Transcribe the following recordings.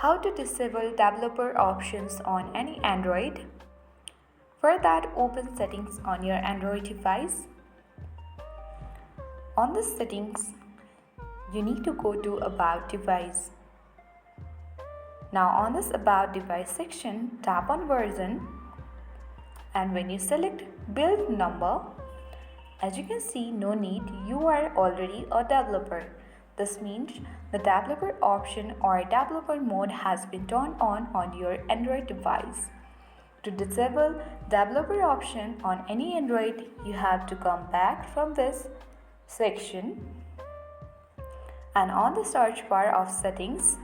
How to disable developer options on any Android? For that, open settings on your Android device. On the settings, you need to go to About Device. Now on this About Device section, tap on Version, and when you select Build Number, as you can see, no need, you are already a developer. This means the developer option or developer mode has been turned on your Android device. To disable developer option on any Android, you have to come back from this section, and on the search bar of settings,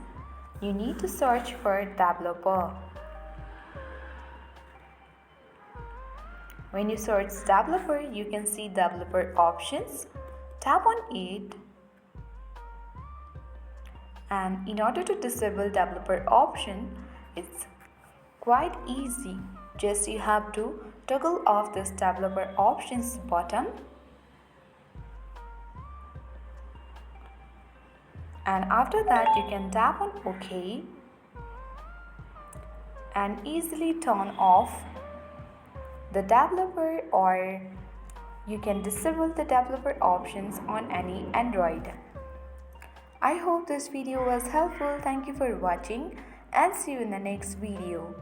you need to search for developer. When you search developer, you can see developer options. Tap on it. And in order to disable developer option, it's quite easy. Just you have to toggle off this developer options button. And after that, you can tap on OK and easily turn off the developer, or you can disable the developer options on any Android. I hope this video was helpful. Thank you for watching and see you in the next video.